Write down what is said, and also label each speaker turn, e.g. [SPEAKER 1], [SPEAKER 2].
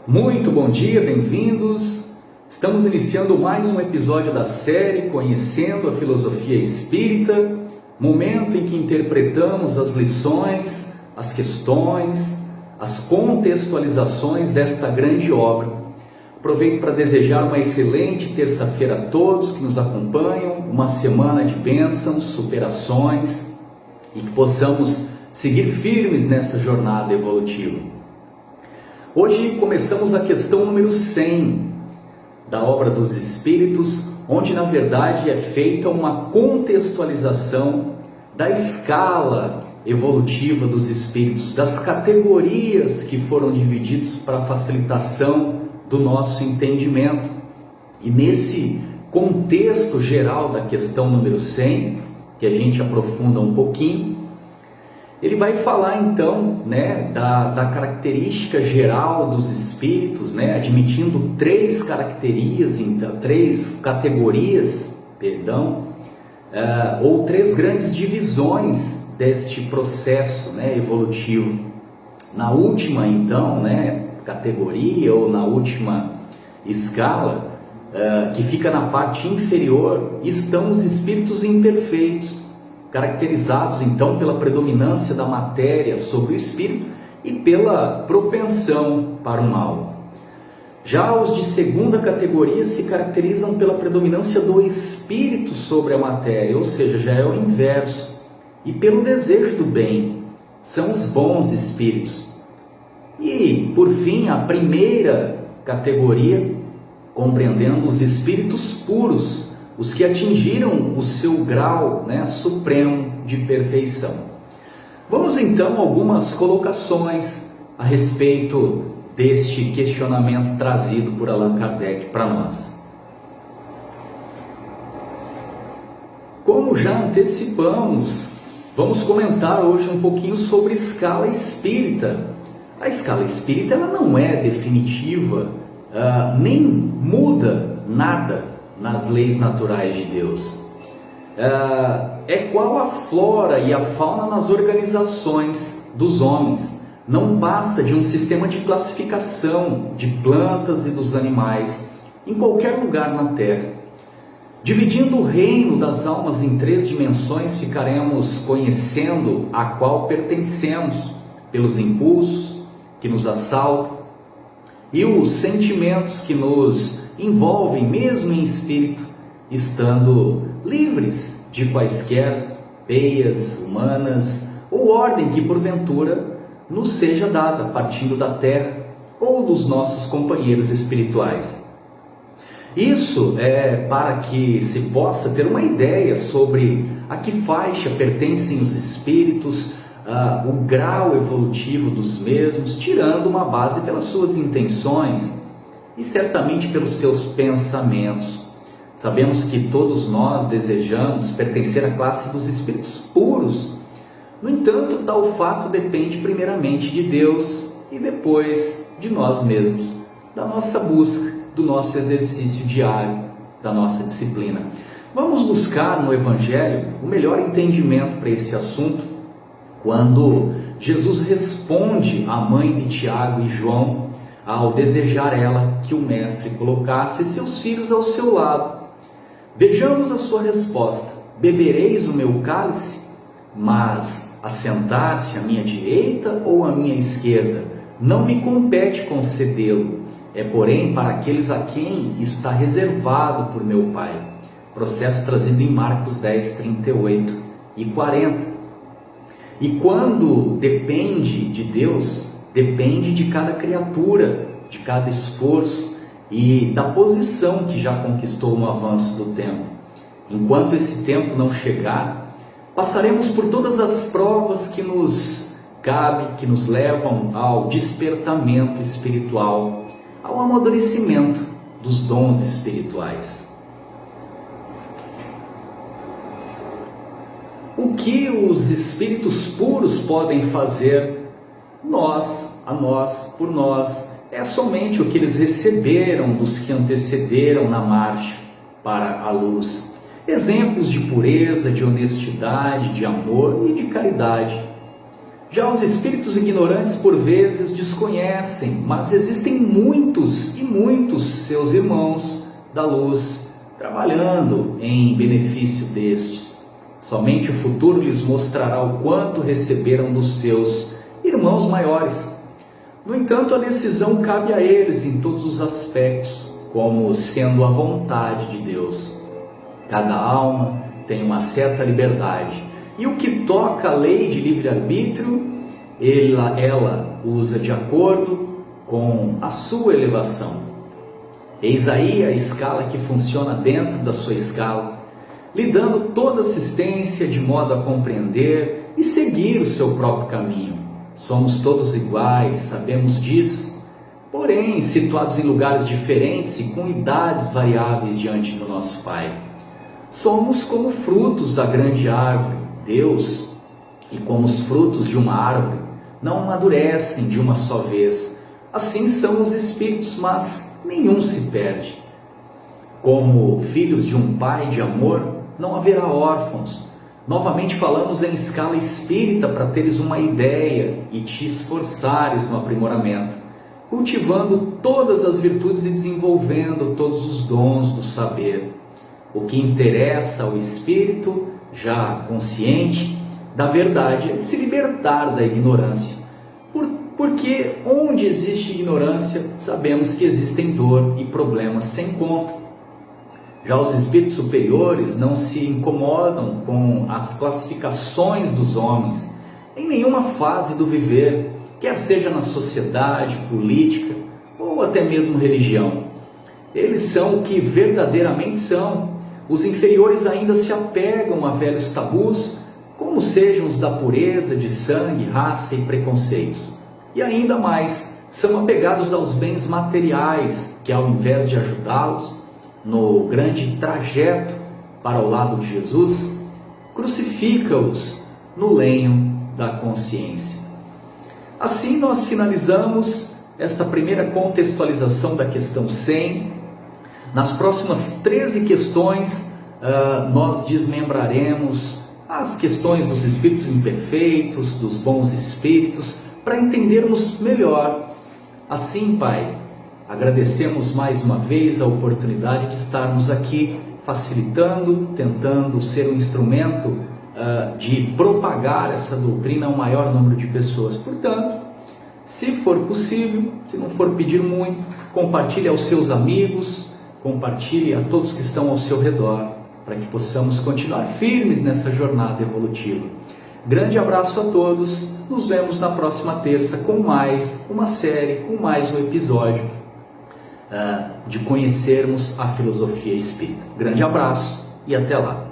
[SPEAKER 1] Muito bom dia, bem-vindos! Estamos iniciando mais um episódio da série Conhecendo a Filosofia Espírita, momento em que interpretamos as lições, as questões, as contextualizações desta grande obra. Aproveito para desejar uma excelente terça-feira a todos que nos acompanham, uma semana de bênçãos, superações e que possamos seguir firmes nessa jornada evolutiva. Hoje começamos a questão número 100 da Obra dos Espíritos, onde na verdade é feita uma contextualização da escala evolutiva dos espíritos, das categorias que foram divididos para a facilitação do nosso entendimento. E nesse contexto geral da questão número 100, que a gente aprofunda um pouquinho, ele vai falar então da característica geral dos espíritos, admitindo três categorias, ou três grandes divisões deste processo evolutivo. Na última então categoria ou na última escala, que fica na parte inferior, estão os espíritos imperfeitos, caracterizados então pela predominância da matéria sobre o espírito e pela propensão para o mal. Já os de segunda categoria se caracterizam pela predominância do espírito sobre a matéria, ou seja, já é o inverso, e pelo desejo do bem, são os bons espíritos. E, por fim, a primeira categoria, compreendendo os espíritos puros, os que atingiram o seu grau supremo de perfeição. Vamos então a algumas colocações a respeito deste questionamento trazido por Allan Kardec para nós. Como já antecipamos, vamos comentar hoje um pouquinho sobre escala espírita. A escala espírita ela não é definitiva, nem muda nada nas leis naturais de Deus. É qual a flora e a fauna nas organizações dos homens. Não passa de um sistema de classificação de plantas e dos animais em qualquer lugar na Terra. Dividindo o reino das almas em três dimensões, ficaremos conhecendo a qual pertencemos pelos impulsos que nos assaltam e os sentimentos que nos envolvem mesmo em espírito, estando livres de quaisquer peias humanas ou ordem que porventura nos seja dada, partindo da terra ou dos nossos companheiros espirituais. Isso é para que se possa ter uma ideia sobre a que faixa pertencem os espíritos, o grau evolutivo dos mesmos, tirando uma base pelas suas intenções e certamente pelos seus pensamentos. Sabemos que todos nós desejamos pertencer à classe dos espíritos puros. No entanto, tal fato depende primeiramente de Deus e depois de nós mesmos, da nossa busca, do nosso exercício diário, da nossa disciplina. Vamos buscar no Evangelho o melhor entendimento para esse assunto, quando Jesus responde à mãe de Tiago e João, ao desejar ela que o Mestre colocasse seus filhos ao seu lado. Vejamos a sua resposta: bebereis o meu cálice, mas assentar-se à minha direita ou à minha esquerda não me compete concedê-lo, é porém para aqueles a quem está reservado por meu Pai. Processo trazido em Marcos 10, 38 e 40. E quando depende de Deus, depende de cada criatura, de cada esforço e da posição que já conquistou no avanço do tempo. Enquanto esse tempo não chegar, passaremos por todas as provas que nos cabe, que nos levam ao despertamento espiritual, ao amadurecimento dos dons espirituais. O que os espíritos puros podem fazer a nós, por nós, é somente o que eles receberam dos que antecederam na marcha para a luz. Exemplos de pureza, de honestidade, de amor e de caridade. Já os espíritos ignorantes por vezes desconhecem, mas existem muitos e muitos seus irmãos da luz trabalhando em benefício destes. Somente o futuro lhes mostrará o quanto receberam dos seus irmãos maiores. No entanto, a decisão cabe a eles em todos os aspectos, como sendo a vontade de Deus. Cada alma tem uma certa liberdade, e o que toca a lei de livre-arbítrio, ela usa de acordo com a sua elevação. Eis aí a escala que funciona dentro da sua escala, lhe dando toda assistência de modo a compreender e seguir o seu próprio caminho. Somos todos iguais, sabemos disso, porém situados em lugares diferentes e com idades variáveis diante do nosso Pai. Somos como frutos da grande árvore, Deus, e como os frutos de uma árvore não amadurecem de uma só vez, assim são os espíritos, mas nenhum se perde. Como filhos de um Pai de amor, não haverá órfãos. Novamente falamos em escala espírita para teres uma ideia e te esforçares no aprimoramento, cultivando todas as virtudes e desenvolvendo todos os dons do saber. O que interessa ao espírito, já consciente da verdade, é se libertar da ignorância. Porque onde existe ignorância, sabemos que existem dor e problemas sem conta. Já os espíritos superiores não se incomodam com as classificações dos homens em nenhuma fase do viver, quer seja na sociedade, política ou até mesmo religião. Eles são o que verdadeiramente são. Os inferiores ainda se apegam a velhos tabus, como sejam os da pureza de sangue, raça e preconceitos. E ainda mais, são apegados aos bens materiais, que ao invés de ajudá-los no grande trajeto para o lado de Jesus, crucifica-os no lenho da consciência. Assim nós finalizamos esta primeira contextualização da questão 100. Nas próximas 13 questões, nós desmembraremos as questões dos espíritos imperfeitos, dos bons espíritos, para entendermos melhor. Assim, Pai, agradecemos mais uma vez a oportunidade de estarmos aqui facilitando, tentando ser um instrumento de propagar essa doutrina a um maior número de pessoas. Portanto, se for possível, se não for pedir muito, compartilhe aos seus amigos, compartilhe a todos que estão ao seu redor, para que possamos continuar firmes nessa jornada evolutiva. Grande abraço a todos, nos vemos na próxima terça com mais uma série, com mais um episódio de conhecermos a filosofia espírita. Grande abraço e até lá!